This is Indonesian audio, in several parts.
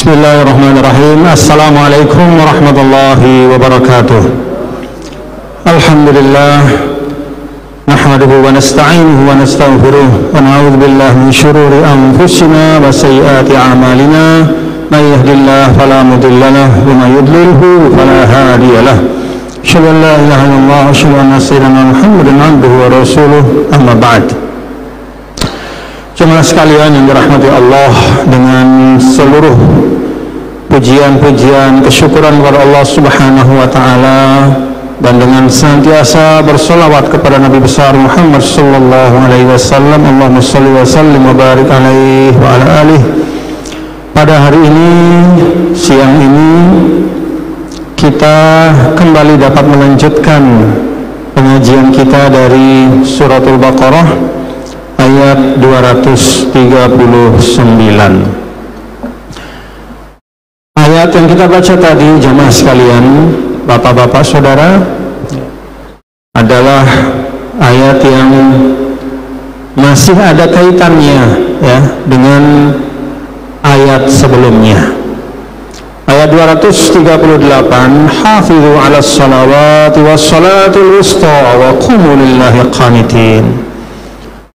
Bismillahirrahmanirrahim. Assalamualaikum warahmatullahi wabarakatuh. Alhamdulillah, nahmaduhu wa nasta'inuhu wa nastaghfiruh wa na'udzu billahi min syururi anfusina wa sayyiati a'malina. May yahdihillahu fala mudilla lahu wa may yudlilhu fala hadiya lahu. Asyhadu an la ilaha illallah wa asyhadu anna sayyidina Muhammadan abduhu wa rasuluh. Amma ba'd. Jemaah sekalian yang dirahmati Allah, dengan seluruh pujian-pujian kesyukuran kepada Allah Subhanahu wa taala, dan dengan senantiasa bersolawat kepada Nabi besar Muhammad sallallahu alaihi wasallam, Allahumma shalli wa sallim wa barik alaihi wa ala alihi. Pada hari ini, siang ini, kita kembali dapat melanjutkan pengajian kita dari Suratul Baqarah ayat 239. Ayat yang kita baca tadi, jamaah sekalian, bapak-bapak saudara, adalah ayat yang masih ada kaitannya ya dengan ayat sebelumnya. Ayat 238, hafizu 'alas salawati was salatul wusta wa qumu lillahi qanitin.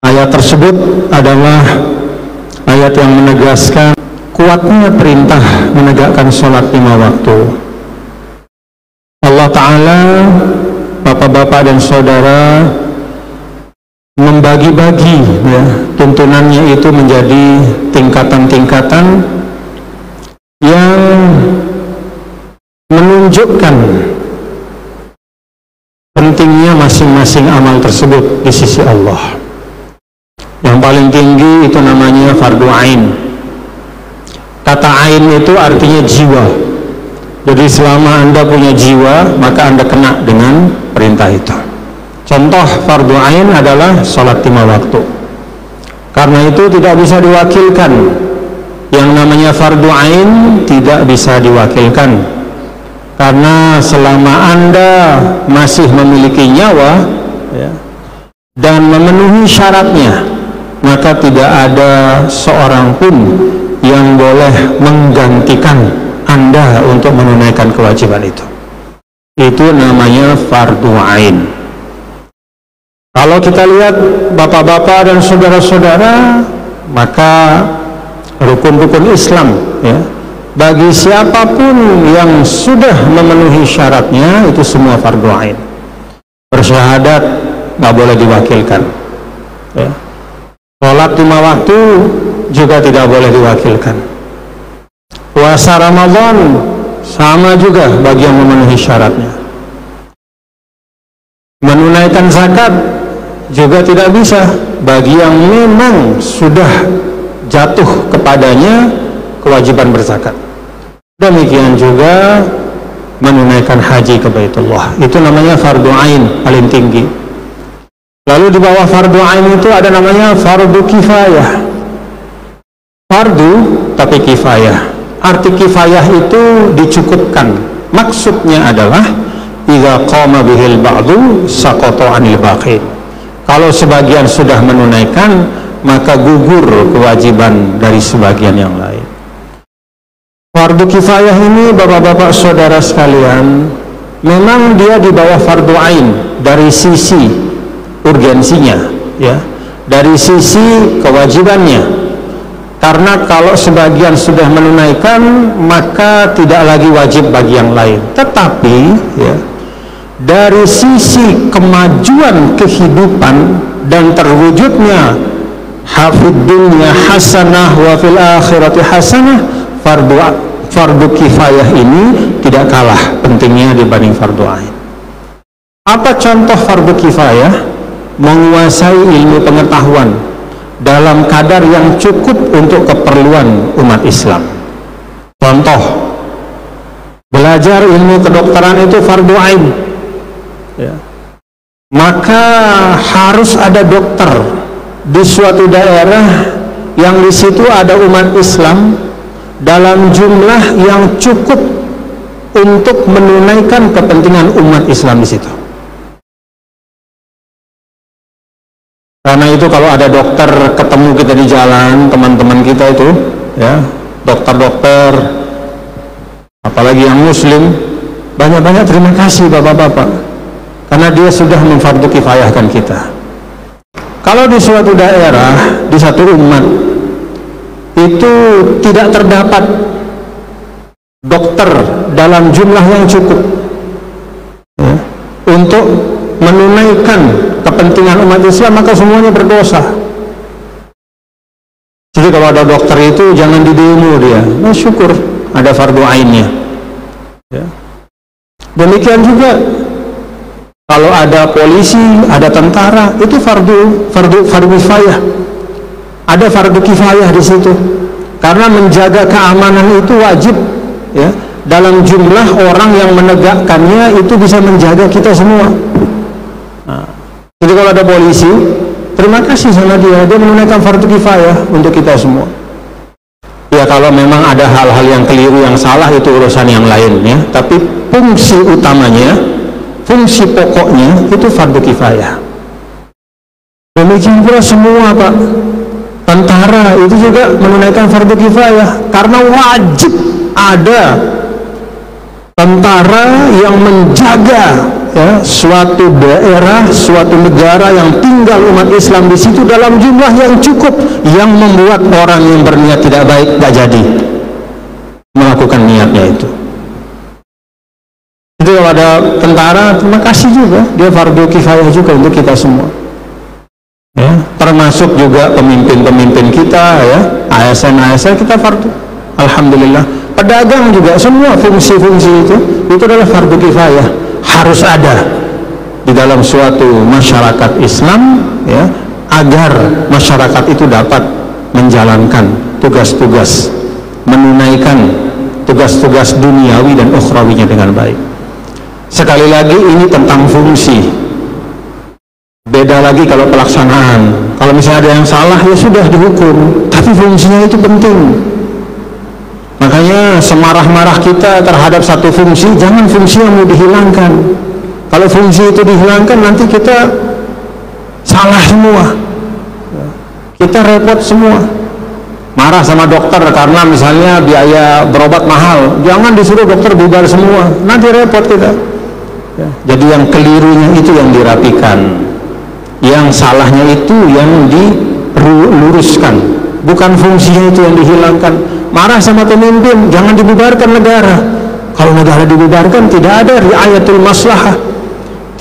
Ayat tersebut adalah ayat yang menegaskan kuatnya perintah menegakkan sholat 5 waktu. Allah Ta'ala, bapak-bapak dan saudara, membagi-bagi ya, tuntunannya itu menjadi tingkatan-tingkatan yang menunjukkan pentingnya masing-masing amal tersebut di sisi Allah. Yang paling tinggi itu namanya fardu ain. Kata ain itu artinya jiwa. Jadi selama Anda punya jiwa, maka Anda kena dengan perintah itu. Contoh fardu ain adalah sholat 5 waktu. Karena itu tidak bisa diwakilkan. Yang namanya fardu ain tidak bisa diwakilkan. Karena selama Anda masih memiliki nyawa ya, dan memenuhi syaratnya, maka tidak ada seorang pun yang boleh menggantikan Anda untuk menunaikan kewajiban itu. Itu namanya fardu ain. Kalau kita lihat bapak-bapak dan saudara-saudara, maka rukun-rukun Islam ya, bagi siapapun yang sudah memenuhi syaratnya, itu semua fardu ain. Bersyahadat nggak boleh diwakilkan ya. Sholat 5 waktu juga tidak boleh diwakilkan. Puasa Ramadan sama juga bagi yang memenuhi syaratnya. Menunaikan zakat juga tidak bisa bagi yang memang sudah jatuh kepadanya kewajiban berzakat. Demikian juga menunaikan haji ke Baitullah. Itu namanya fardu ain paling tinggi. Lalu di bawah fardu ain itu ada namanya fardu kifayah. Fardu tapi kifayah. Arti kifayah itu dicukupkan. Maksudnya adalah idza qama bihil ba'du saqata 'anil baqin. Kalau sebagian sudah menunaikan, maka gugur kewajiban dari sebagian yang lain. Fardu kifayah ini, bapak-bapak saudara sekalian, memang dia di bawah fardu ain dari sisi urgensinya ya, dari sisi kewajibannya. Karena kalau sebagian sudah menunaikan, maka tidak lagi wajib bagi yang lain. Tetapi ya, dari sisi kemajuan kehidupan dan terwujudnya hafid dunya hasanah wa fil akhirati hasanah, fardu kifayah ini tidak kalah pentingnya dibanding fardu ain. Apa contoh fardu kifayah? Menguasai ilmu pengetahuan dalam kadar yang cukup untuk keperluan umat Islam. Contoh, belajar ilmu kedokteran itu fardu ain ya. Maka harus ada dokter di suatu daerah yang di situ ada umat Islam dalam jumlah yang cukup untuk menunaikan kepentingan umat Islam di situ. Karena itu kalau ada dokter ketemu kita di jalan, teman-teman kita itu ya, dokter-dokter apalagi yang muslim, banyak-banyak terima kasih bapak-bapak, karena dia sudah memfardu kifayahkan kita. Kalau di suatu daerah, di satu umat itu tidak terdapat dokter dalam jumlah yang cukup ya, untuk menunaikan kepentingan umat Islam, maka semuanya berdosa. Jadi kalau ada dokter itu jangan didemo dia, nah, syukur ada fardu ainnya ya. Demikian juga kalau ada polisi, ada tentara, itu fardu kifayah. Ada fardu kifayah di situ, karena menjaga keamanan itu wajib ya. Dalam jumlah orang yang menegakkannya itu bisa menjaga kita semua. Nah, jadi kalau ada polisi, terima kasih sama dia menunaikan fardu kifayah untuk kita semua. Ya kalau memang ada hal-hal yang keliru, yang salah, itu urusan yang lain ya. Tapi fungsi utamanya, fungsi pokoknya itu fardu kifayah. Demikian pula semua Pak, tentara itu juga menunaikan fardu kifayah, karena wajib ada tentara yang menjaga ya, suatu daerah, suatu negara yang tinggal umat Islam di situ dalam jumlah yang cukup, yang membuat orang yang berniat tidak baik gak jadi melakukan niatnya itu. Jadi kalau ada tentara, terima kasih juga, dia fardu kifayah juga untuk kita semua ya, termasuk juga pemimpin-pemimpin kita ya, ASN kita fardu, alhamdulillah. Pedagang juga, semua fungsi-fungsi itu adalah fardu kifayah, harus ada di dalam suatu masyarakat Islam ya, agar masyarakat itu dapat menjalankan tugas-tugas, menunaikan tugas-tugas duniawi dan ukhrawinya dengan baik. Sekali lagi ini tentang fungsi, beda lagi kalau pelaksanaan. Kalau misalnya ada yang salah ya sudah dihukum, tapi fungsinya itu penting. Makanya semarah-marah kita terhadap satu fungsi, jangan fungsi yang mau dihilangkan. Kalau fungsi itu dihilangkan, nanti kita salah semua, kita repot semua. Marah sama dokter karena misalnya biaya berobat mahal, jangan disuruh dokter bubar semua, nanti repot kita. Jadi yang kelirunya itu yang dirapikan, yang salahnya itu yang diluruskan, bukan fungsinya itu yang dihilangkan. Marah sama pemimpin, jangan dibubarkan negara. Kalau negara dibubarkan, tidak ada riayatul maslahah,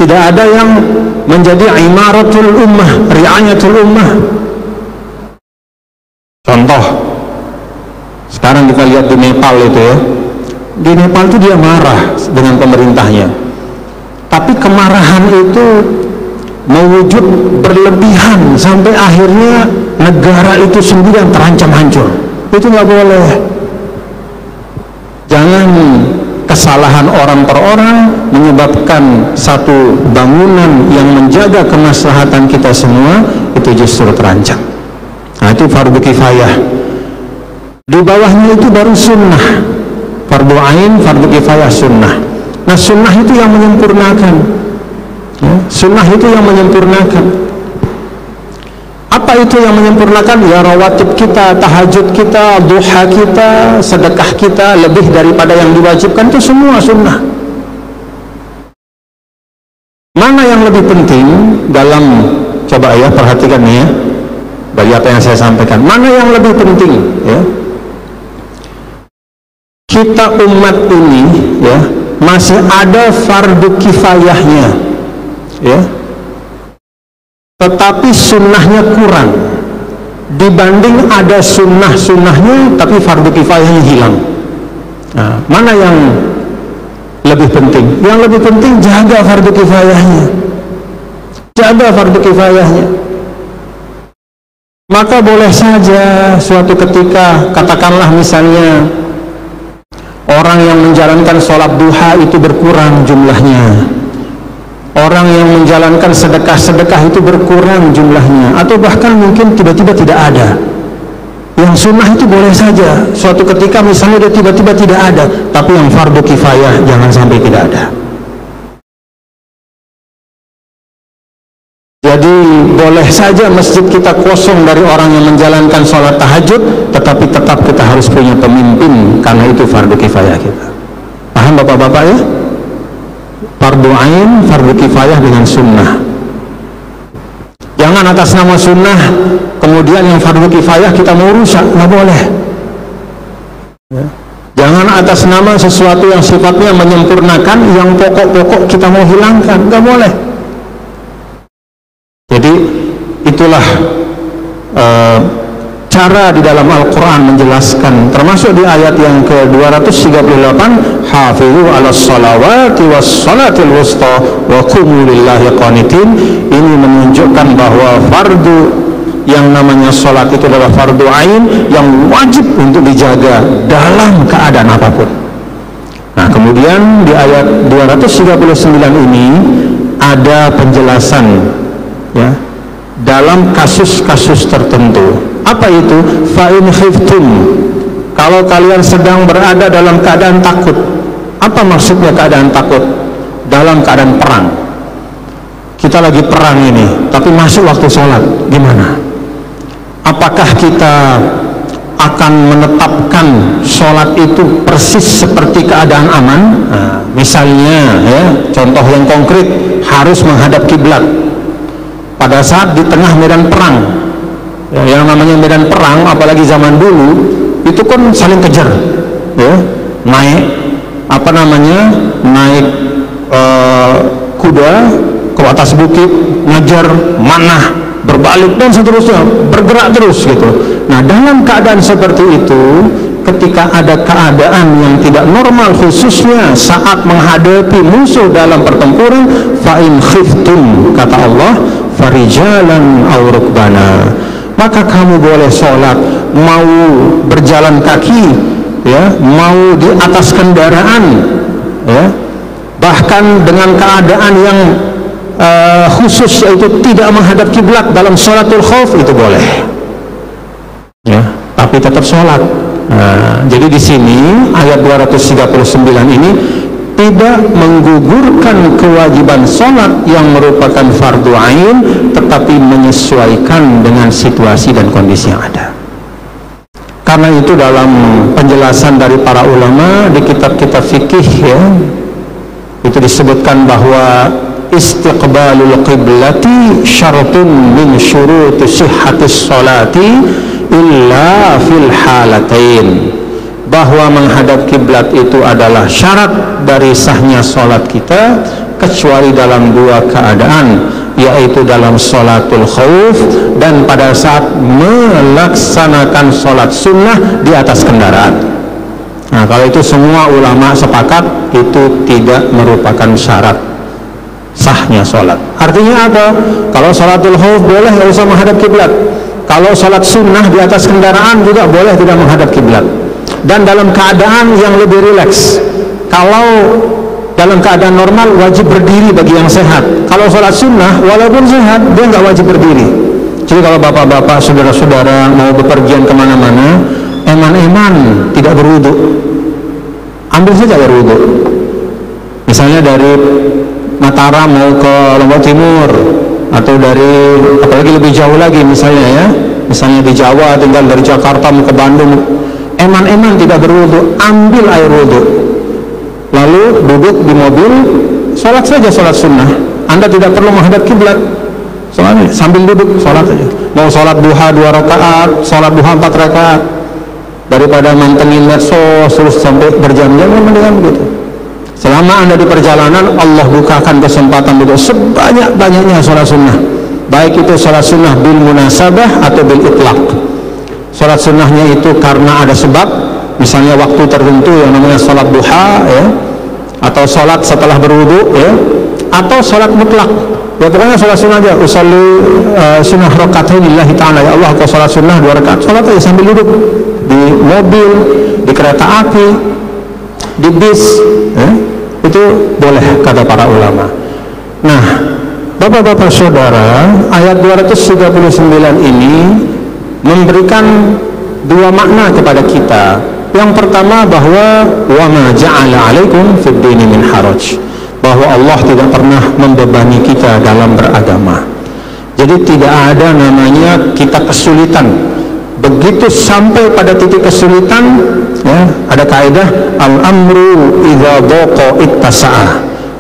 tidak ada yang menjadi imaratul ummah, riayatul ummah. Contoh, sekarang kita lihat di Nepal itu ya, di Nepal itu dia marah dengan pemerintahnya, tapi kemarahan itu mewujud berlebihan sampai akhirnya negara itu sendiri yang terancam hancur. Itu nggak boleh. Jangan kesalahan orang per orang menyebabkan satu bangunan yang menjaga kemaslahatan kita semua itu justru terancam. Nah, itu fardu kifayah. Di bawahnya itu baru sunnah, fardu ain, fardu kifayah, sunnah. Nah, sunnah itu yang menyempurnakan ya, sunnah itu yang menyempurnakan. Apa itu yang menyempurnakan? Ya rawatib kita, tahajud kita, duha kita, sedekah kita lebih daripada yang diwajibkan, itu semua sunnah. Mana yang lebih penting dalam, coba ya perhatikan nih ya, dari apa yang saya sampaikan, mana yang lebih penting ya? Kita umat ini ya masih ada fardu kifayahnya ya, tetapi sunnahnya kurang dibanding ada sunnahnya tapi fardu kifayahnya hilang. Nah, mana yang lebih penting? Yang lebih penting jaga fardu kifayahnya, jaga fardu kifayahnya. Maka boleh saja suatu ketika, katakanlah misalnya orang yang menjalankan sholat duha itu berkurang jumlahnya, orang yang menjalankan sedekah itu berkurang jumlahnya, atau bahkan mungkin tiba-tiba tidak ada. Yang sunnah itu boleh saja suatu ketika misalnya dia tiba-tiba tidak ada, tapi yang fardu kifayah jangan sampai tidak ada. Jadi boleh saja masjid kita kosong dari orang yang menjalankan sholat tahajud, tetapi tetap kita harus punya pemimpin, karena itu fardu kifayah kita. bapak-bapak ya? Fardu ain, fardu kifayah dengan sunnah. Jangan atas nama sunnah kemudian yang fardu kifayah kita mau rusak, nggak boleh ya. Jangan atas nama sesuatu yang sifatnya menyempurnakan, yang pokok-pokok kita mau hilangkan, nggak boleh. Jadi itulah cara di dalam Al-Quran menjelaskan, termasuk di ayat yang ke-238, hafizu ala salawati was salatil wusta wa qumu lillahi qanitin. Ini menunjukkan bahwa fardu yang namanya sholat itu adalah fardu ain yang wajib untuk dijaga dalam keadaan apapun. Nah, kemudian di ayat 239 ini ada penjelasan ya, dalam kasus-kasus tertentu. Apa itu? Fa'in khiftum, kalau kalian sedang berada dalam keadaan takut. Apa maksudnya keadaan takut? Dalam keadaan perang. Kita lagi perang ini, tapi masuk waktu sholat, gimana? Apakah kita akan menetapkan sholat itu persis seperti keadaan aman? Nah, misalnya ya, contoh yang konkret, harus menghadap kiblat pada saat di tengah medan perang. Ya, yang namanya medan perang, apalagi zaman dulu, itu kan saling kejar, ya, naik kuda ke atas bukit, ngejar, manah, berbalik dan seterusnya, bergerak terus gitu. Nah, dalam keadaan seperti itu, ketika ada keadaan yang tidak normal, khususnya saat menghadapi musuh dalam pertempuran, fa'in khiftum, kata Allah, farijalan aw rukbana, maka kamu boleh sholat, mau berjalan kaki ya, mau di atas kendaraan ya, bahkan dengan keadaan yang khusus, yaitu tidak menghadap kiblat dalam sholatul khauf, itu boleh ya, tapi tetap sholat. Nah, jadi di sini ayat 239 ini tidak menggugurkan kewajiban sholat yang merupakan fardu ain, tetapi menyesuaikan dengan situasi dan kondisi yang ada. Karena itu dalam penjelasan dari para ulama di kitab-kitab fikih ya, itu disebutkan bahwa istiqbalul qiblati syartun min syuruti sihhatis sholati illa fil halatain, bahwa menghadap kiblat itu adalah syarat dari sahnya sholat kita, kecuali dalam dua keadaan, yaitu dalam sholatul khauf dan pada saat melaksanakan sholat sunnah di atas kendaraan. Nah, kalau itu semua ulama sepakat itu tidak merupakan syarat sahnya sholat. Artinya apa? Kalau sholatul khauf boleh nggak usah menghadap kiblat. Kalau sholat sunnah di atas kendaraan juga boleh tidak menghadap kiblat. Dan dalam keadaan yang lebih rileks. Kalau dalam keadaan normal wajib berdiri bagi yang sehat. Kalau sholat sunnah walaupun sehat dia nggak wajib berdiri. Jadi kalau bapak-bapak, saudara-saudara mau bepergian kemana-mana, eman-eman tidak berwudu, ambil saja air wudu. Misalnya dari Mataram mau ke Lombok Timur, atau dari apalagi lebih jauh lagi misalnya ya, misalnya di Jawa, tinggal dari Jakarta mau ke Bandung, eman-eman tidak berwudu, ambil air wudu, lalu duduk di mobil, sholat saja sholat sunnah. Anda tidak perlu menghadap kiblat, sholat sambil duduk, sholat saja. Mau sholat duha 2 rakaat, sholat duha 4 rakaat, daripada mantengin medsos terus sampai berjam-jam, mendingan begitu. Selama Anda di perjalanan, Allah bukakan kesempatan duduk sebanyak-banyaknya sholat sunnah, baik itu sholat sunnah bil munasabah atau bil itlaq. Sholat sunnahnya itu karena ada sebab, misalnya waktu tertentu yang namanya sholat duha ya, atau sholat setelah berwudu ya, atau sholat mutlak ya, pokoknya sholat sunnah aja. Usolli sunnah rakatain lillahi ta'ala, ya Allah, kau sholat sunnah 2 rakaat, sholat aja sambil duduk di mobil, di kereta api, di bis ya, itu boleh kata para ulama. Nah, bapak-bapak saudara, ayat 239 ini memberikan 2 makna kepada kita. Yang pertama bahwa wa ma ja'ala 'alaikum fid dini min haraj, bahwa Allah tidak pernah membebani kita dalam beragama. Jadi tidak ada namanya kita kesulitan begitu sampai pada titik kesulitan, ya, ada kaidah al-amru idza dhaqa ittasa'ah.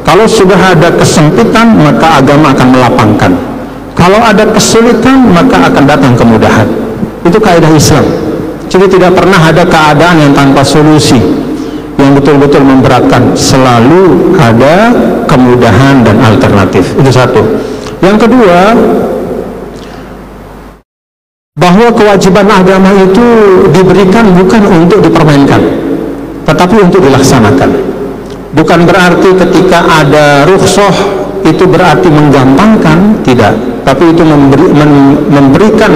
Kalau sudah ada kesempitan, maka agama akan melapangkan. Kalau ada kesulitan, maka akan datang kemudahan. Itu kaidah Islam. Jadi tidak pernah ada keadaan yang tanpa solusi, yang betul-betul memberatkan. Selalu ada kemudahan dan alternatif. Itu satu. Yang kedua, bahwa kewajiban agama itu diberikan bukan untuk dipermainkan, tetapi untuk dilaksanakan. Bukan berarti ketika ada rukhsah itu berarti menggampangkan, tidak. Tapi itu memberikan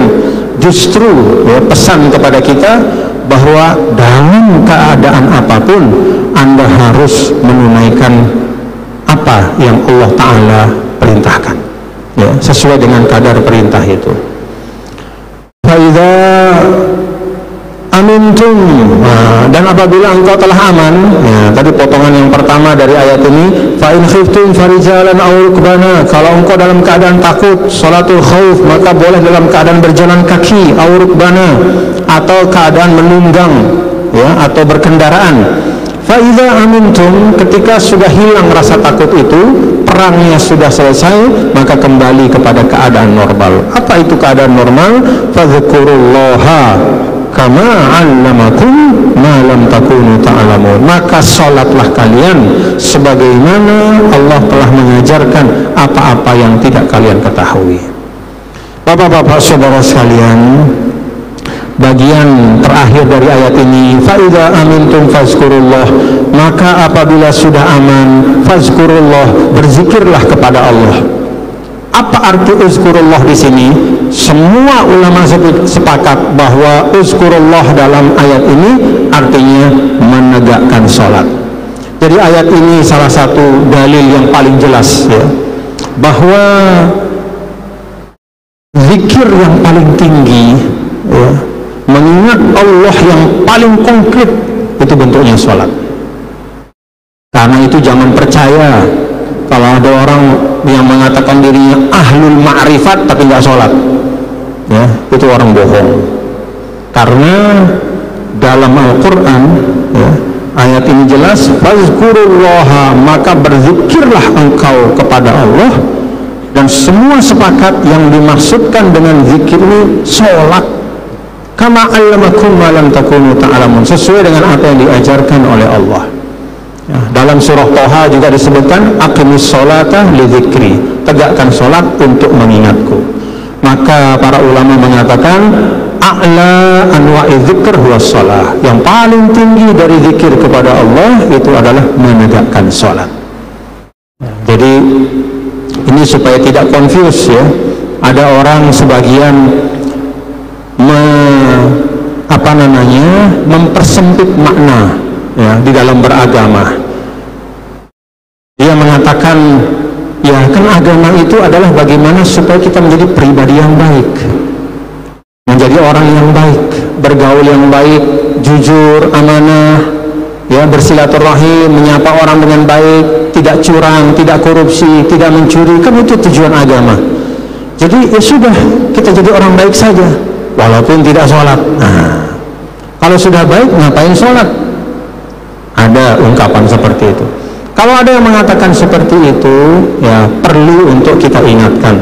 justru, ya, pesan kepada kita bahwa dalam keadaan apapun Anda harus menunaikan apa yang Allah Ta'ala perintahkan, ya, sesuai dengan kadar perintah itu. Fa'idha amintum, dan apabila engkau telah aman, ya, tadi potongan yang pertama dari ayat ini, fa'in khiftum farijalan aw rukbana, kalau engkau dalam keadaan takut, sholatul khauf, maka boleh dalam keadaan berjalan kaki, aw rukbana, atau keadaan menunggang, ya, atau berkendaraan. Fa'idha amintum, ketika sudah hilang rasa takut itu, perangnya sudah selesai, maka kembali kepada keadaan normal. Apa itu keadaan normal? Fadhkurullaha kama 'allamakum ma lam takunu ta'lamun. Maka salatlah kalian sebagaimana Allah telah mengajarkan apa-apa yang tidak kalian ketahui. Bapak-bapak saudara sekalian, bagian terakhir dari ayat ini, fa'idha amintum fazkurullah, maka apabila sudah aman, fazkurullah, berzikirlah kepada Allah. Apa arti uzkurullah di sini? Semua ulama sepakat bahwa uzkurullah dalam ayat ini artinya menegakkan sholat. Jadi ayat ini salah satu dalil yang paling jelas, ya, bahwa zikir yang paling tinggi, ya, mengingat Allah yang paling konkret, itu bentuknya sholat. Karena itu jangan percaya kalau ada orang yang mengatakan dirinya ahlul ma'rifat tapi nggak sholat, ya, itu orang bohong. Karena dalam Al-Quran, ya, ayat ini jelas, fazkurullaha, maka berzikirlah engkau kepada Allah, dan semua sepakat yang dimaksudkan dengan zikir ini sholat. Kama 'allamakum ma lam takunu ta'lamun, sesuai dengan apa yang diajarkan oleh Allah. Ya, dalam surah Toha juga disebutkan aqimis sholata li dzikri, tegakkan sholat untuk mengingatku. Maka para ulama mengatakan a'la anwa'i dzikr huwa shalah, yang paling tinggi dari zikir kepada Allah itu adalah menegakkan sholat. Jadi ini supaya tidak confuse, ya, ada orang sebagian mempersempit makna, ya, di dalam beragama. Dia mengatakan, ya kan agama itu adalah bagaimana supaya kita menjadi pribadi yang baik, menjadi orang yang baik, bergaul yang baik, jujur, amanah, ya, bersilaturahim, menyapa orang dengan baik, tidak curang, tidak korupsi, tidak mencuri. Kan itu tujuan agama. Jadi ya sudah, kita jadi orang baik saja walaupun tidak sholat. Nah, kalau sudah baik ngapain sholat? Ada ungkapan seperti itu. Kalau ada yang mengatakan seperti itu, ya perlu untuk kita ingatkan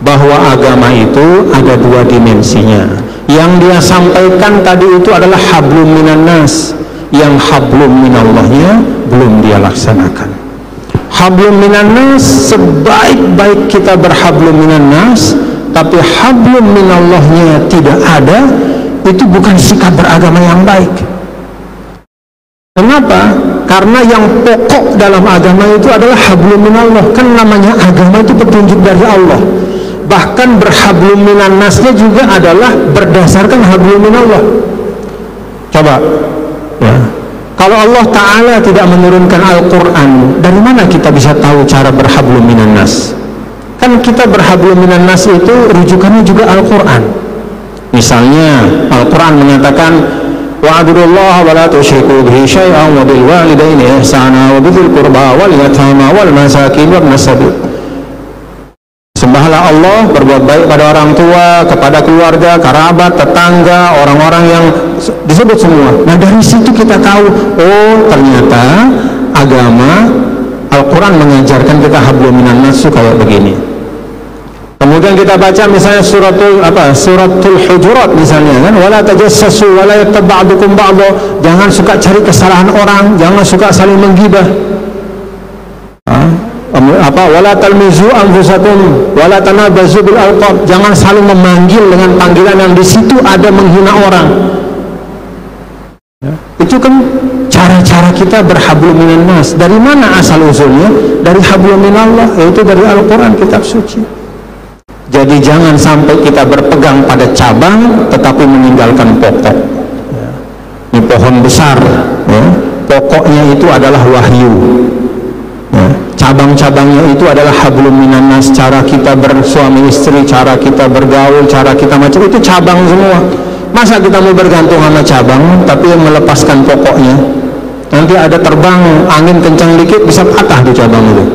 bahwa agama itu ada dua dimensinya. Yang dia sampaikan tadi itu adalah hablum minan nas, yang hablum minallahnya belum dia laksanakan. Hablum minan nas, sebaik-baik kita berhablum minan nas, tapi hablum minallahnya tidak ada, itu bukan sikap beragama yang baik. Kenapa? Karena yang pokok dalam agama itu adalah hablum minallah. Kan namanya agama itu petunjuk dari Allah. Bahkan berhablum minan nasnya juga adalah berdasarkan hablum minallah. Coba, ya, kalau Allah Ta'ala tidak menurunkan Al-Quran, dari mana kita bisa tahu cara berhablum minan nas? Kan kita berhablum minan nas itu rujukannya juga Al-Quran. Misalnya Al-Quran menyatakan wa'budullaha wa la tusyriku bihi syai'an wa bil walidaini ihsana wa bidzil qurba wal yatama wal masakin wabnas sabil. Sembahlah Allah, berbuat baik pada orang tua, kepada keluarga, kerabat, tetangga, orang-orang yang disebut semua. Nah, dari situ kita tahu, oh ternyata agama Al-Quran mengajarkan kita hablum minan nas kayak begini. Kemudian kita baca misalnya suratul Hujurat misalnya kan, wala tajassasu wala yattab ba'dukum ba'dha, jangan suka cari kesalahan orang, jangan suka saling menggibah. Wala talmizu anfusakum wala tanabazu bil alqab, jangan saling memanggil dengan panggilan yang di situ ada menghina orang. Itu kan cara-cara kita berhablum minan nas. Dari mana asal usulnya? Dari hablum minallah, yaitu dari Al-Quran, kitab suci. Jadi jangan sampai kita berpegang pada cabang tetapi meninggalkan pokok. Ini pohon besar, ya. Pokoknya itu adalah wahyu, ya. Cabang-cabangnya itu adalah hablum minan nas. Cara kita bersuami istri, cara kita bergaul, cara kita macam itu cabang semua. Masa kita mau bergantung sama cabang tapi melepaskan pokoknya? Nanti ada terbang angin kencang dikit bisa patah di cabang itu.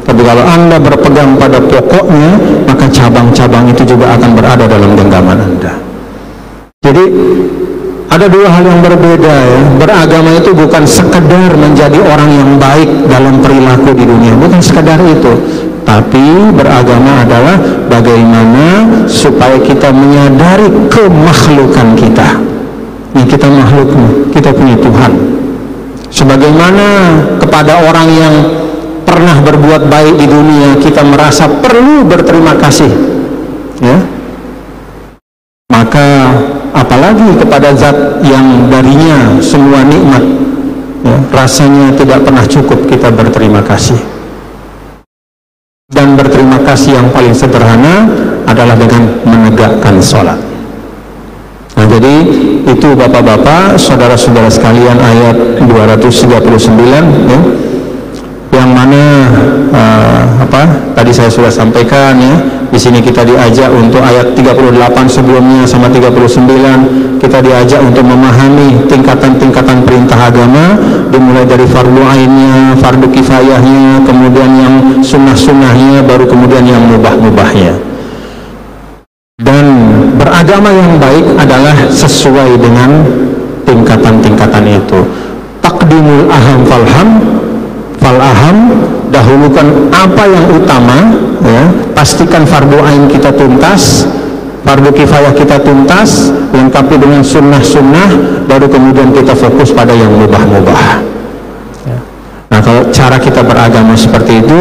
Tapi kalau Anda berpegang pada pokoknya, maka cabang-cabang itu juga akan berada dalam genggaman Anda. Jadi ada dua hal yang berbeda, ya. Beragama itu bukan sekedar menjadi orang yang baik dalam perilaku di dunia, bukan sekedar itu. Tapi beragama adalah bagaimana supaya kita menyadari kemakhlukan kita. Ini kita makhluk, kita punya Tuhan. Sebagaimana kepada orang yang pernah berbuat baik di dunia kita merasa perlu berterima kasih, ya, maka apalagi kepada zat yang darinya semua nikmat, ya, rasanya tidak pernah cukup kita berterima kasih. Dan berterima kasih yang paling sederhana adalah dengan menegakkan sholat. Nah, jadi itu bapak-bapak, saudara-saudara sekalian, ayat 239, ya, yang mana tadi saya sudah sampaikan, ya. Di sini kita diajak untuk ayat 38 sebelumnya sama 39, kita diajak untuk memahami tingkatan-tingkatan perintah agama, dimulai dari fardu ainnya, fardu kifayahnya, kemudian yang sunnah-sunnahnya, baru kemudian yang mubah-mubahnya. Dan beragama yang baik adalah sesuai dengan tingkatan-tingkatan itu. Taqdimul aham fal aham, dahulukan apa yang utama, ya. Pastikan fardu ain kita tuntas, fardu kifayah kita tuntas, lengkapi dengan sunnah-sunnah, baru kemudian kita fokus pada yang mubah-mubah, ya. Nah, kalau cara kita beragama seperti itu,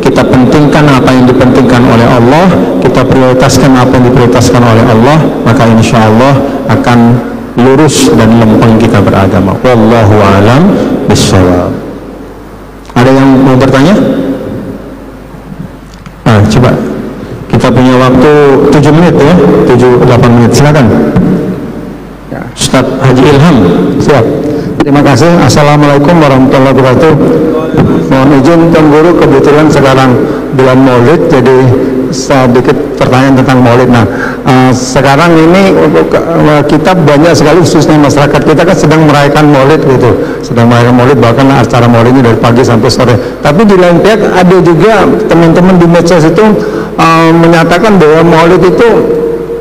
kita pentingkan apa yang dipentingkan oleh Allah, kita prioritaskan apa yang diprioritaskan oleh Allah, maka insya Allah akan lurus dan lempeng kita beragama. Wallahu a'lam bishawab. Ada yang mau bertanya? Nah, coba. Kita punya waktu 7 menit, ya, 7-8 menit, silakan. Ya, Ustaz Haji Ilham, siap. Terima kasih. Assalamualaikum warahmatullahi wabarakatuh. Mohon izin Tuan Guru, kebetulan sekarang bulan Maulid, jadi sedikit pertanyaan tentang Maulid. Nah, sekarang ini kita banyak sekali, khususnya masyarakat kita kan sedang merayakan Maulid gitu, sedang merayakan Maulid, bahkan acara Maulid ini dari pagi sampai sore. Tapi di lain pihak ada juga teman-teman di medsos itu menyatakan bahwa Maulid itu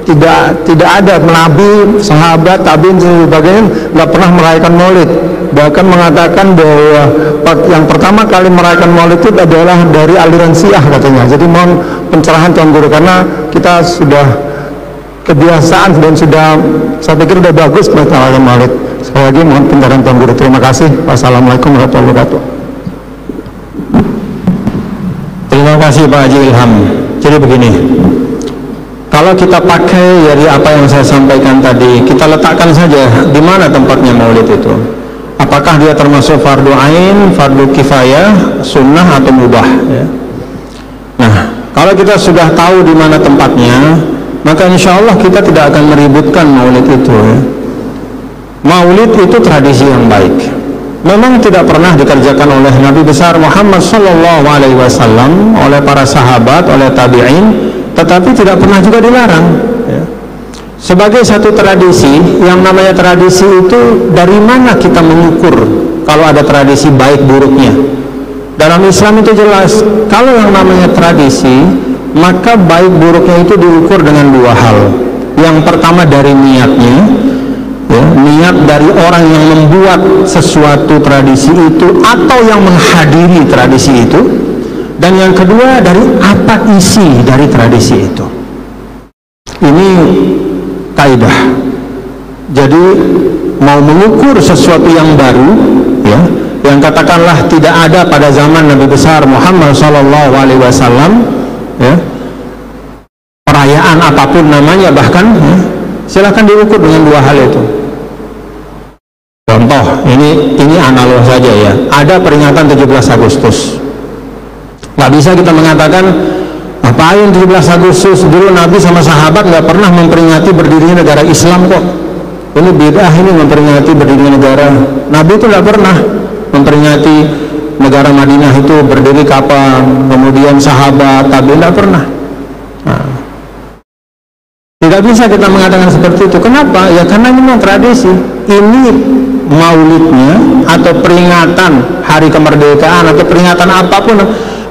tidak ada, nabi, sahabat, tabiin dan sebagainya nggak pernah merayakan Maulid. Bahkan mengatakan bahwa yang pertama kali merayakan Maulid itu adalah dari aliran Syiah katanya. Jadi mohon pencerahan Tuan Guru, karena kita sudah kebiasaan dan sudah, saya pikir sudah bagus merayakan Maulid. Sekali lagi mohon pencerahan Tuan Guru. Terima kasih. Wassalamualaikum warahmatullahi wabarakatuh. Terima kasih Pak Haji Ilham. Jadi begini, kalau kita pakai dari apa yang saya sampaikan tadi, kita letakkan saja di mana tempatnya Maulid itu. Apakah dia termasuk fardu ain, fardu kifayah, sunnah atau mubah, ya. Nah, kalau kita sudah tahu di mana tempatnya, maka insya Allah kita tidak akan meributkan Maulid itu, ya. Maulid itu tradisi yang baik. Memang tidak pernah dikerjakan oleh Nabi besar Muhammad SAW, oleh para sahabat, oleh tabi'in, tetapi tidak pernah juga dilarang, ya. Sebagai satu tradisi, yang namanya tradisi itu dari mana kita mengukur kalau ada tradisi baik buruknya? Dalam Islam itu jelas, kalau yang namanya tradisi maka baik buruknya itu diukur dengan dua hal. Yang pertama dari niatnya, ya, niat dari orang yang membuat sesuatu tradisi itu atau yang menghadiri tradisi itu, dan yang kedua dari apa isi dari tradisi itu. Ini kaidah. Jadi mau mengukur sesuatu yang baru, ya, yang katakanlah tidak ada pada zaman Nabi besar Muhammad SAW, ya, perayaan apapun namanya bahkan, ya, silahkan diukur dengan dua hal itu. Contoh, ini analog saja ya. Ada peringatan 17 Agustus. Nggak bisa kita mengatakan ngapain 17 Agustus, dulu Nabi sama sahabat nggak pernah memperingati berdirinya negara Islam kok. Ini bid'ah ini memperingati berdirinya negara. Nabi itu nggak pernah memperingati negara Madinah itu berdiri kapan, kemudian sahabat, tapi nggak pernah. Nah, tidak bisa kita mengatakan seperti itu. Kenapa? Ya karena memang tradisi. Ini maulidnya atau peringatan hari kemerdekaan atau peringatan apapun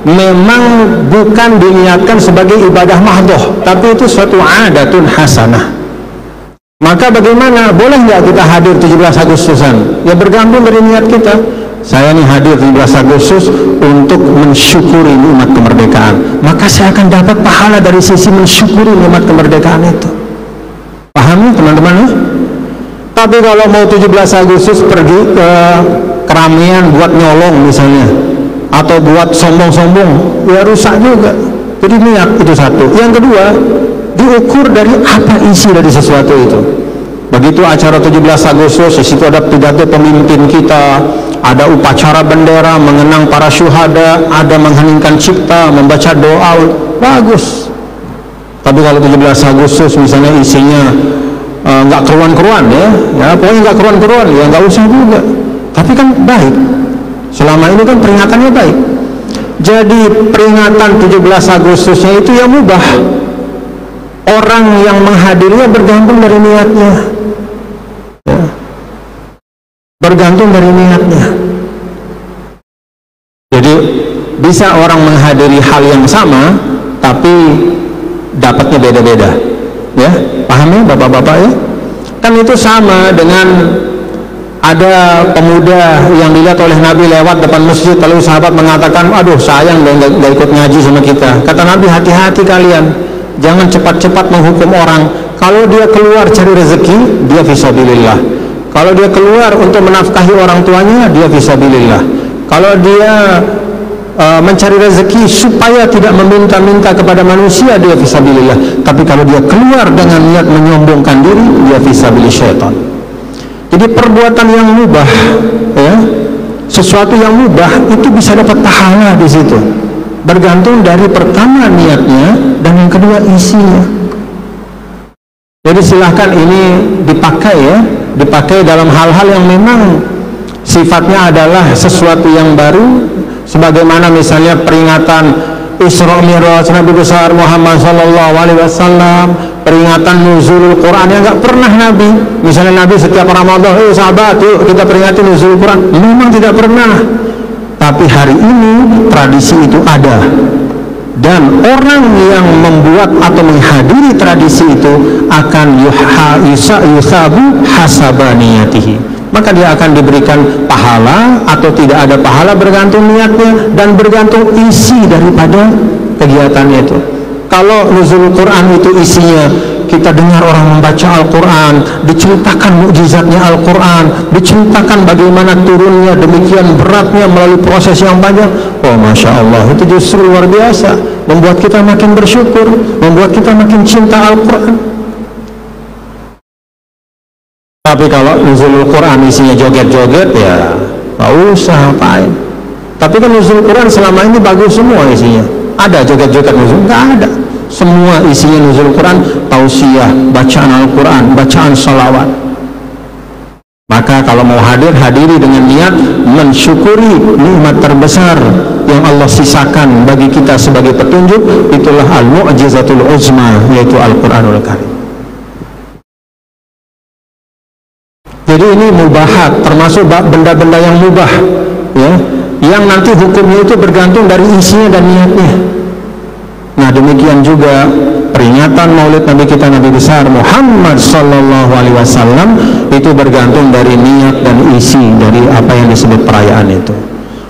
memang bukan diniatkan sebagai ibadah mahdhoh, tapi itu suatu adatun hasanah. Maka bagaimana? Boleh nggak kita hadir 17 Agustusan? Ya bergantung dari niat kita. Saya nih hadir 17 Agustus untuk mensyukuri nikmat kemerdekaan, maka saya akan dapat pahala dari sisi mensyukuri nikmat kemerdekaan itu. Paham ya teman-teman ya? Tapi kalau mau 17 Agustus pergi ke keramaian buat nyolong misalnya, atau buat sombong-sombong, ya rusak juga. Jadi niat itu satu. Yang kedua, diukur dari apa isi dari sesuatu itu. Begitu acara 17 Agustus, di situ ada pidato pemimpin kita, ada upacara bendera, mengenang para syuhada, ada mengheningkan cipta, membaca doa, bagus. Tapi kalau 17 Agustus misalnya isinya nggak keruan-keruan ya pokoknya nggak keruan-keruan, ya nggak usah juga. Tapi kan baik, selama ini kan peringatannya baik. Jadi peringatan 17 Agustusnya itu ya mubah. Orang yang menghadirinya bergantung dari niatnya, ya. Bergantung dari niatnya. Jadi bisa orang menghadiri hal yang sama tapi dapatnya beda-beda, ya. Paham ya bapak-bapak ya? Kan itu sama dengan ada pemuda yang dilihat oleh Nabi lewat depan masjid, lalu sahabat mengatakan, aduh sayang dong gak ikut ngaji sama kita. Kata Nabi, hati-hati kalian, jangan cepat-cepat menghukum orang. Kalau dia keluar cari rezeki, dia fisabilillah. Kalau dia keluar untuk menafkahi orang tuanya, dia fisabilillah. Kalau dia mencari rezeki supaya tidak meminta-minta kepada manusia, dia fisabilillah. Tapi kalau dia keluar dengan niat menyombongkan diri, dia fisabilillah syaitan. Jadi perbuatan yang mubah, ya, sesuatu yang mubah itu bisa dapat pahala di situ. Bergantung dari pertama niatnya dan yang kedua isinya. Jadi silahkan ini dipakai ya, dipakai dalam hal-hal yang memang sifatnya adalah sesuatu yang baru, sebagaimana misalnya peringatan Isra Mi'raj Nabi besar Muhammad SAW, peringatan nuzulul Quran yang nggak pernah Nabi. Misalnya Nabi setiap Ramadan, sahabat, yuk kita peringati nuzulul Quran. Memang tidak pernah. Tapi hari ini tradisi itu ada. Dan orang yang membuat atau menghadiri tradisi itu akan yusabu hasabaniyatihi. Maka dia akan diberikan pahala atau tidak ada pahala bergantung niatnya dan bergantung isi daripada kegiatannya itu. Kalau nuzul Quran itu isinya kita dengar orang membaca Al-Quran, diceritakan mukjizatnya Al-Quran, diceritakan bagaimana turunnya demikian beratnya melalui proses yang panjang, oh Masya Allah, itu justru luar biasa, membuat kita makin bersyukur, membuat kita makin cinta Al-Quran. Tapi kalau nuzul Quran isinya joget-joget, ya nggak usah ngapain. Tapi kan nuzul Quran selama ini bagus semua isinya. Ada joget-joget nuzul? Nggak ada. Semua isinya nuzul Quran, tausiah, bacaan Al-Quran, bacaan salawat. Maka kalau mau hadir, hadiri dengan niat mensyukuri nikmat terbesar yang Allah sisakan bagi kita sebagai petunjuk. Itulah al-mu'jizatul uzma, yaitu Al-Quranul Karim. Jadi ini mubahat, termasuk benda-benda yang mubah, ya, yang nanti hukumnya itu bergantung dari isinya dan niatnya. Nah, demikian juga peringatan maulid Nabi kita, Nabi besar Muhammad sallallahu alaihi wasallam, itu bergantung dari niat dan isi dari apa yang disebut perayaan itu.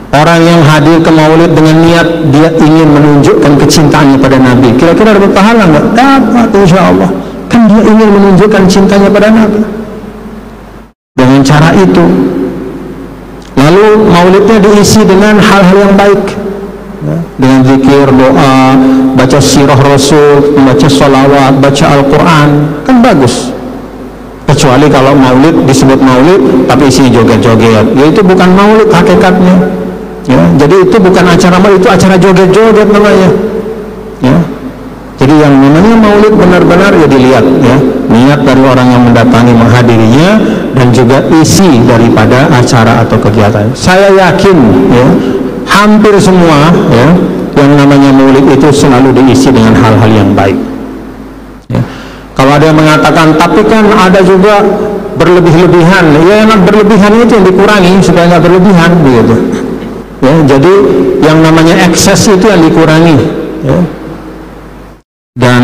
Orang yang hadir ke maulid dengan niat dia ingin menunjukkan kecintaannya pada Nabi, kira-kira dapat pahala nggak? Dapat, insya Allah. Kan dia ingin menunjukkan cintanya pada Nabi dengan cara itu. Lalu maulidnya diisi dengan hal-hal yang baik, dengan zikir, doa, baca sirah Rasul, membaca sholawat, baca Al-Quran, kan bagus. Kecuali kalau maulid disebut maulid tapi isinya joget-joget, ya itu bukan maulid hakikatnya. Ya, jadi itu bukan acara maulid, itu acara joget-joget namanya. Ya, jadi yang namanya maulid benar-benar ya dilihat ya niat dari orang yang mendatangi menghadirinya dan juga isi daripada acara atau kegiatan. Saya yakin ya hampir semua ya yang namanya maulid itu selalu diisi dengan hal-hal yang baik. Ya. Kalau ada yang mengatakan tapi kan ada juga berlebih-lebihan, ya yang berlebihan itu yang dikurangi supaya nggak berlebihan begitu. Ya, jadi yang namanya ekses itu yang dikurangi. Ya. Dan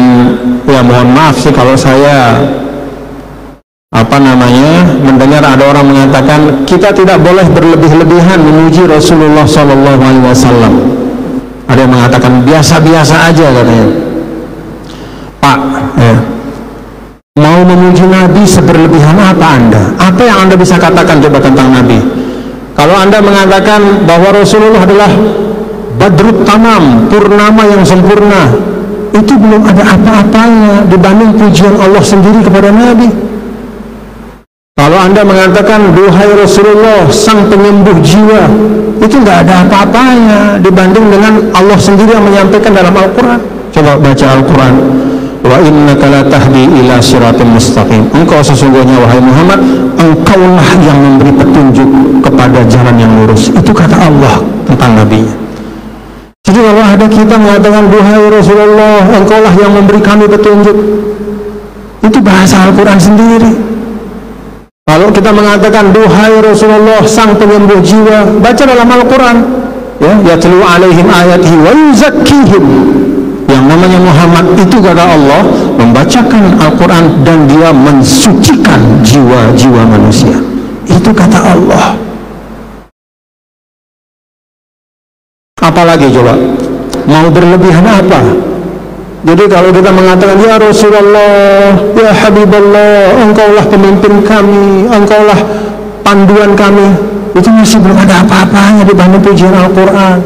ya mohon maaf sih kalau saya mendengar ada orang mengatakan kita tidak boleh berlebih-lebihan memuji Rasulullah SAW. Ada yang mengatakan biasa-biasa aja katanya. Pak, ya, mau memuji Nabi seberlebihan apa Anda? Apa yang Anda bisa katakan coba tentang Nabi? Kalau Anda mengatakan bahwa Rasulullah adalah Badrut Tamam, purnama yang sempurna, itu belum ada apa-apanya dibanding pujian Allah sendiri kepada Nabi. Kalau Anda mengatakan duhai Rasulullah sang penyembuh jiwa, itu nggak ada apa-apanya dibanding dengan Allah sendiri yang menyampaikan dalam Al-Quran. Coba baca Al-Quran, wa innaka la tahdi ila siratim mustaqim. Engkau sesungguhnya wahai Muhammad, engkaulah yang memberi petunjuk kepada jalan yang lurus. Itu kata Allah tentang Nabi-Nya. Jadi kalau ada kita mengatakan duhai Rasulullah, engkaulah yang memberi kami petunjuk, itu bahasa Al-Quran sendiri. Kalau kita mengatakan duhai Rasulullah sang penyembuh jiwa, baca dalam Al-Quran ya, yatlu alaihim ayatihi wa yuzakkihim. Yang namanya Muhammad itu kata Allah membacakan Al-Quran dan dia mensucikan jiwa-jiwa manusia. Itu kata Allah. Apalagi coba mau berlebihan apa? Jadi kalau kita mengatakan ya Rasulullah, ya Habiballah, engkaulah pemimpin kami, engkaulah panduan kami, itu masih belum ada apa-apanya dibanding pujian Al-Quran.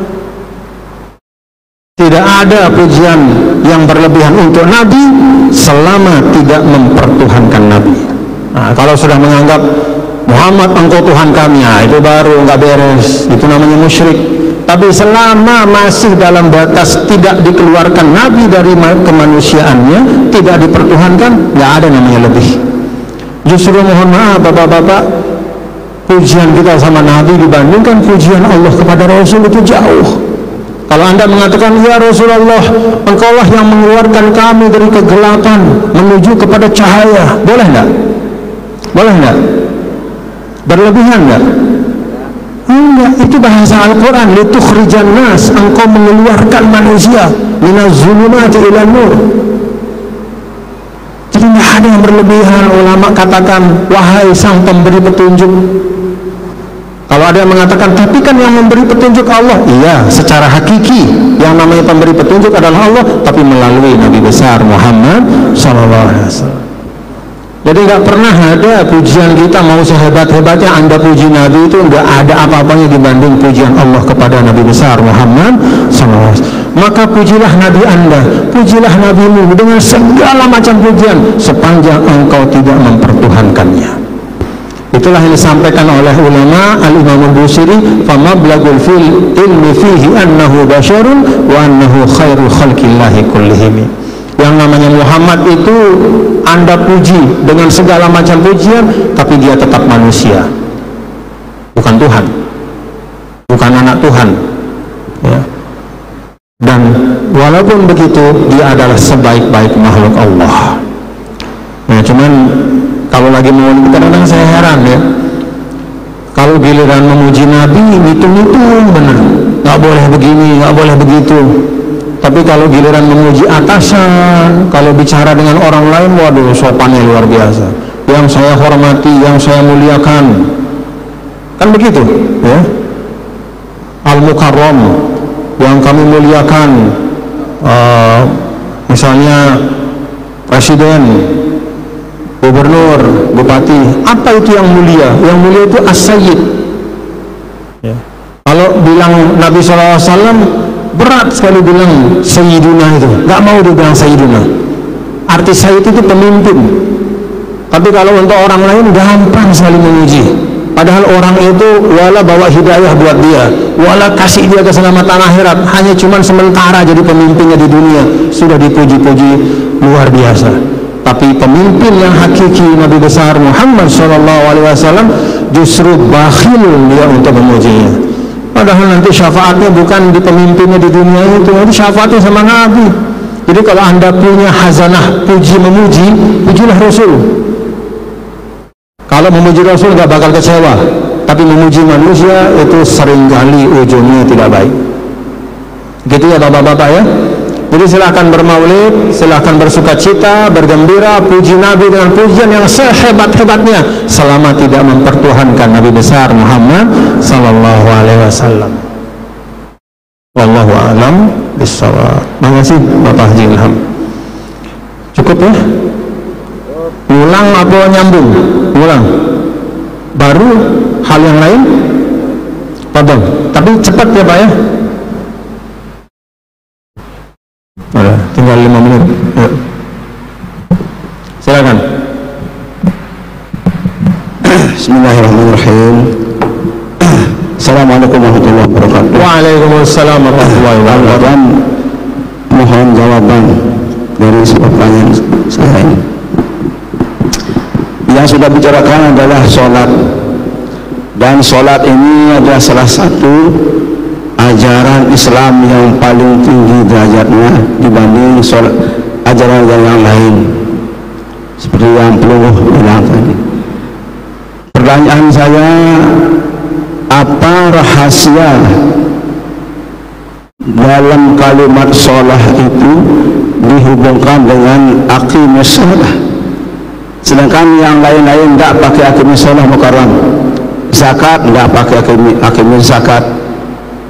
Tidak ada pujian yang berlebihan untuk Nabi selama tidak mempertuhankan Nabi. Nah, kalau sudah menganggap Muhammad engkau Tuhan kami, nah, itu baru nggak beres, itu namanya musyrik. Tapi selama masih dalam batas tidak dikeluarkan Nabi dari kemanusiaannya, tidak dipertuhankan, nggak ada namanya lebih. Justru mohon maaf bapak-bapak, pujian kita sama Nabi dibandingkan pujian Allah kepada Rasul itu jauh. Kalau Anda mengatakan ya Rasulullah, engkaulah yang mengeluarkan kami dari kegelapan menuju kepada cahaya, boleh nggak? Boleh nggak? Berlebihan nggak? Enggak, itu bahasa Al-Quran. Litukhrijan nas, engkau mengeluarkan manusia minaz zulumati ilan nur. Jadi nggak ada yang berlebihan. Ulama katakan wahai sang pemberi petunjuk. Kalau ada yang mengatakan tapi kan yang memberi petunjuk Allah, iya secara hakiki yang namanya pemberi petunjuk adalah Allah, tapi melalui Nabi besar Muhammad SAW. Jadi nggak pernah ada pujian kita mau sehebat-hebatnya Anda puji Nabi itu nggak ada apa-apanya dibanding pujian Allah kepada Nabi besar Muhammad SAW. Maka pujilah Nabi Anda, pujilah Nabimu dengan segala macam pujian sepanjang engkau tidak mempertuhankannya. Itulah yang disampaikan oleh ulama Al-Imam Al-Busiri, famablagul fil ilmi fihi annahu basyarun wa annahu khairul khalqillahi kullihim. Yang namanya Muhammad itu Anda puji dengan segala macam pujian, tapi dia tetap manusia, bukan Tuhan, bukan anak Tuhan ya. Dan walaupun begitu dia adalah sebaik-baik makhluk Allah. Nah cuman kalau lagi mau kadang-kadang saya heran ya, kalau giliran memuji Nabi hitung-hitung benar, nggak boleh begini, nggak boleh begitu Tapi kalau giliran memuji atasan, kalau bicara dengan orang lain, waduh, sopannya luar biasa. Yang saya hormati, yang saya muliakan, kan begitu, ya. Al-Mukarram, yang kami muliakan, misalnya presiden, gubernur, bupati. Apa itu yang mulia? Yang mulia itu as-sayyid, ya. Kalau bilang Nabi SAW, berat sekali bilang sayyiduna itu, nggak mau dibilang sayyiduna. Arti sayyid itu pemimpin. Tapi kalau untuk orang lain gampang sekali memuji. Padahal orang itu wala bawa hidayah buat dia, wala kasih dia keselamatan akhirat, hanya cuman sementara jadi pemimpinnya di dunia, sudah dipuji-puji luar biasa. Tapi pemimpin yang hakiki Nabi besar Muhammad SAW justru bakhil dia untuk memujinya. Padahal nanti syafaatnya bukan di pemimpinnya di dunia itu, nanti syafaatnya sama Nabi. Jadi kalau anda punya hazanah puji memuji, pujilah Rasul. Kalau memuji Rasul nggak bakal kecewa, tapi memuji manusia itu seringkali ujungnya tidak baik. Gitu ya bapak-bapak ya. Jadi silahkan bermaulid, silahkan bersuka cita, bergembira, puji Nabi dengan pujian yang sehebat-hebatnya, selama tidak mempertuhankan Nabi besar Muhammad Sallallahu Alaihi Wasallam. Wallahu a'lam bishawab. Terima kasih Bapak Haji Ilham. Cukup ya? Ulang atau nyambung? Ulang. Baru hal yang lain? Pardon. Tapi cepat ya Pak ya. Tinggal 5 menit. Ya. Silakan. Bismillahirrahmanirrahim. Assalamualaikum warahmatullahi wabarakatuh. Waalaikumsalam warahmatullahi wabarakatuh. Mohon jawaban dari pertanyaan saya ini. Yang sudah bicarakan adalah sholat, dan sholat ini adalah salah satu ajaran Islam yang paling tinggi derajatnya dibanding sholat ajaran yang lain, seperti yang perlu bilang tadi. Pertanyaan saya, apa rahasia dalam kalimat sholat itu dihubungkan dengan aqimus sholah, sedangkan yang lain-lain tidak pakai aqimus sholah mukarram, zakat tidak pakai aqimus zakat,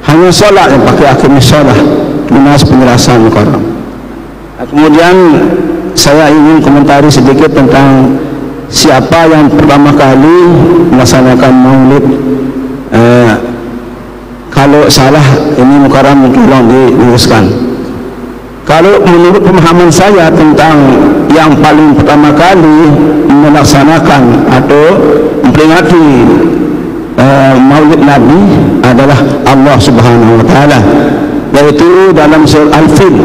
hanya sholat yang pakai aqimus sholah. Lunas penjelasan mukarram. Kemudian saya ingin komentari sedikit tentang siapa yang pertama kali melaksanakan maulid. Kalau salah ini mukarram tolong diluruskan. Kalau menurut pemahaman saya tentang yang paling pertama kali melaksanakan atau memperingati maulid Nabi adalah Allah Subhanahu wa taala, yaitu dalam surah Al-Fil.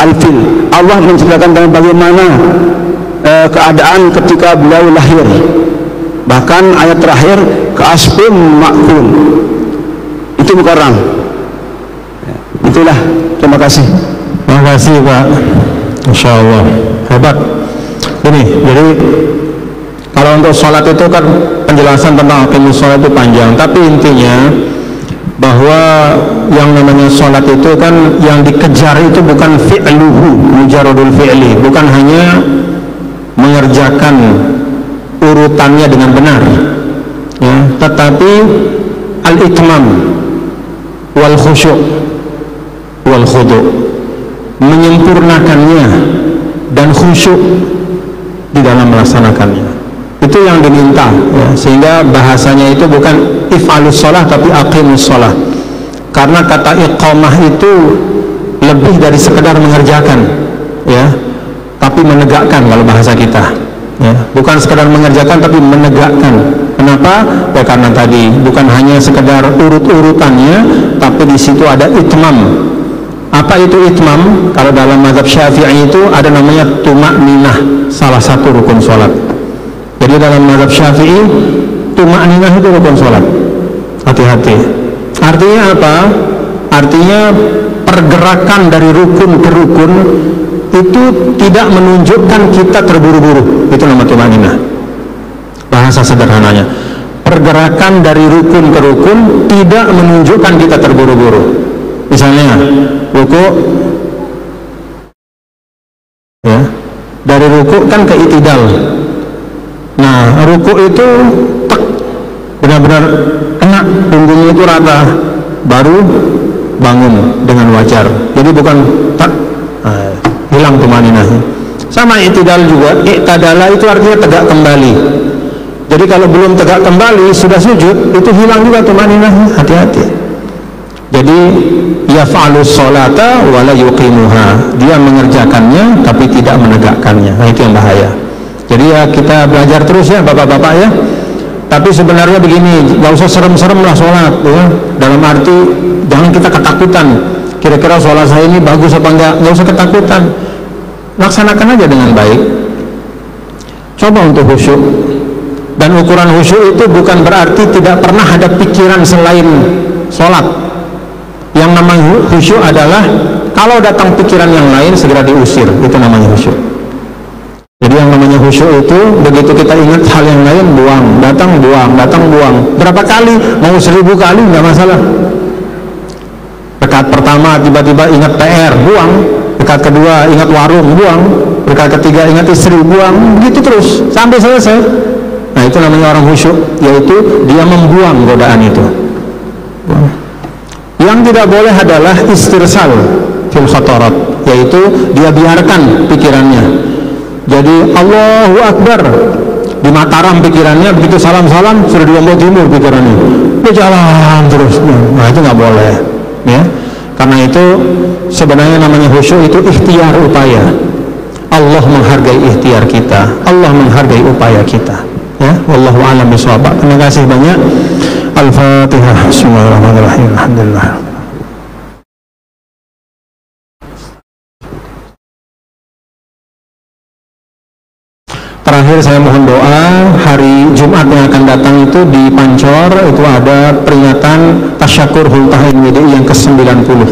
Al-Fil, Allah menceritakan tentang bagaimana keadaan ketika beliau lahir. Bahkan ayat terakhir ka'asfin ma'kul. Itu mukarram. Itulah, terima kasih. Terima kasih Pak. Insya Allah hebat. Ini jadi kalau untuk sholat itu kan penjelasan tentang aqimus sholat itu panjang, tapi intinya bahwa yang namanya sholat itu kan yang dikejar itu bukan fi'luhu, mujaradul fi'li, bukan hanya mengerjakan urutannya dengan benar, ya, tetapi al-itmam wal khusyuk wal khudu, menyempurnakannya dan khusyuk di dalam melaksanakannya. Itu yang diminta, ya, sehingga bahasanya itu bukan if'alus sholah tapi aqimus sholah, karena kata iqamah itu lebih dari sekedar mengerjakan, ya, tapi menegakkan kalau bahasa kita, ya, bukan sekedar mengerjakan tapi menegakkan. Kenapa? Ya karena tadi bukan hanya sekedar urut-urutannya, tapi di situ ada itmam. Apa itu itmam? Kalau dalam mazhab Syafi'i itu ada namanya tumakninah, salah satu rukun sholat. Jadi dalam mazhab Syafi'i tumakninah itu rukun sholat. Hati-hati. Artinya apa? Artinya pergerakan dari rukun ke rukun itu tidak menunjukkan kita terburu-buru. Itu nama tumakninah. Bahasa sederhananya, pergerakan dari rukun ke rukun tidak menunjukkan kita terburu-buru. Misalnya ruku, ya, dari ruku kan ke itidal. Nah, ruku itu tek, benar-benar kena punggungnya itu rata, baru bangun dengan wajar. Jadi bukan tak, hilang tumaninahnya. Sama itidal juga, i'tadala itu artinya tegak kembali. Jadi kalau belum tegak kembali sudah sujud, itu hilang juga tumaninahnya. Hati-hati. Jadi yaf'alus sholata wa la yuqimuha. Dia mengerjakannya tapi tidak menegakkannya. Nah, itu yang bahaya. Jadi ya kita belajar terus ya bapak-bapak ya. Tapi sebenarnya begini, nggak usah serem-serem lah sholat ya. Dalam arti jangan kita ketakutan. Kira-kira sholat saya ini bagus apa enggak? Nggak usah ketakutan. Laksanakan aja dengan baik. Coba untuk khusyuk. Dan ukuran khusyuk itu bukan berarti tidak pernah ada pikiran selain sholat. Yang namanya khusyuk adalah kalau datang pikiran yang lain segera diusir. Itu namanya khusyuk. Jadi yang namanya khusyuk itu begitu kita ingat hal yang lain, buang, datang buang. Berapa kali? Mau 1000 kali nggak masalah. Rakaat pertama tiba-tiba ingat PR, buang. Rakaat kedua ingat warung, buang. Rakaat ketiga ingat istri, buang. Begitu terus sampai selesai. Nah, itu namanya orang khusyuk, yaitu dia membuang godaan itu. Yang tidak boleh adalah istirsal fil khatarat, yaitu dia biarkan pikirannya. Jadi Allahu Akbar di Mataram pikirannya, begitu salam-salam sudah di Lombok Timur pikirannya, dia jalan terus. Nah, itu nggak boleh ya. Karena itu sebenarnya namanya khusyuk itu ikhtiar upaya. Allah menghargai ikhtiar kita, Allah menghargai upaya kita ya. Wallahu a'lam bishawab. Terima kasih banyak. Al-Fatihah. Bismillahirrahmanirrahim. Alhamdulillah. Terakhir saya mohon doa, hari Jumat yang akan datang itu di Pancor itu ada peringatan Tasyakur Hultah NWDI yang ke-90.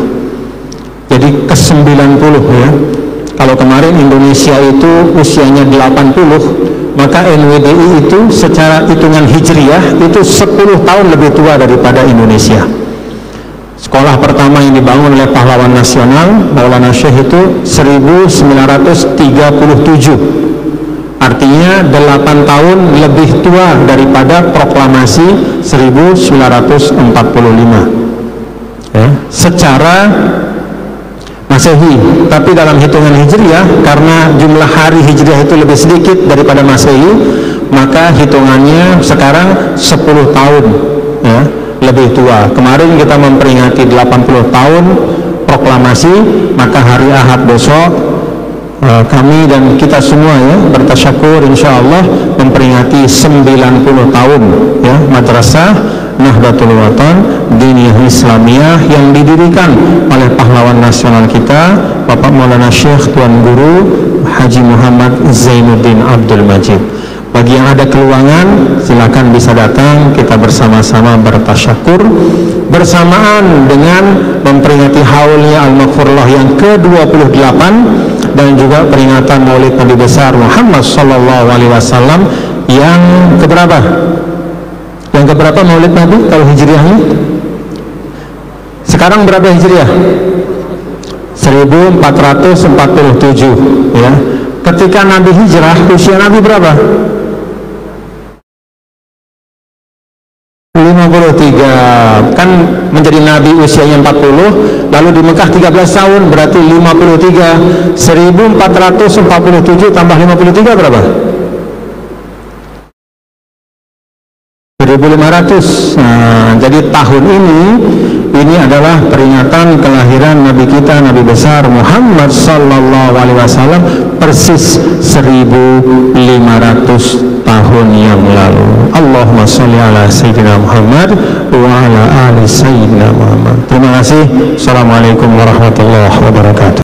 Jadi ke-90 ya. Kalau kemarin Indonesia itu usianya 80, maka NWDI itu secara hitungan hijriyah itu 10 tahun lebih tua daripada Indonesia. Sekolah pertama yang dibangun oleh pahlawan nasional Maulana Syekh itu 1937. Artinya 8 tahun lebih tua daripada proklamasi 1945 ya, secara Masehi. Tapi dalam hitungan Hijriyah, karena jumlah hari Hijriyah itu lebih sedikit daripada Masehi, maka hitungannya sekarang 10 tahun ya, lebih tua. Kemarin kita memperingati 80 tahun proklamasi, maka hari Ahad besok kami dan kita semua ya bertasyakur insyaallah memperingati 90 tahun ya Madrasah Nahdlatul Watan Diniyah Islamiyah yang didirikan oleh pahlawan nasional kita Bapak Maulana Syekh Tuan Guru Haji Muhammad Zainuddin Abdul Majid. Bagi yang ada keluangan silakan bisa datang, kita bersama-sama bertasyakur bersamaan dengan memperingati haulnya Al-Maghfurullah yang ke-28 dan juga peringatan Maulid Nabi besar Muhammad sallallahu alaihi wasallam yang keberapa? Yang keberapa Maulid Nabi kalau Hijriahnya? Sekarang berapa Hijriah? 1447 ya. Ketika Nabi hijrah usia Nabi berapa? 53, kan menjadi Nabi usianya 40, lalu di Mekah 13 tahun, berarti 53. 1447 tambah 53 berapa? 1500. Nah, jadi tahun ini adalah peringatan kelahiran Nabi kita, Nabi besar Muhammad sallallahu alaihi wasallam, persis 1500 tahun yang lalu. Allahumma sholli ala sayyidina Muhammad wa ala ali sayyidina Muhammad. Terima kasih. Assalamualaikum warahmatullahi wabarakatuh.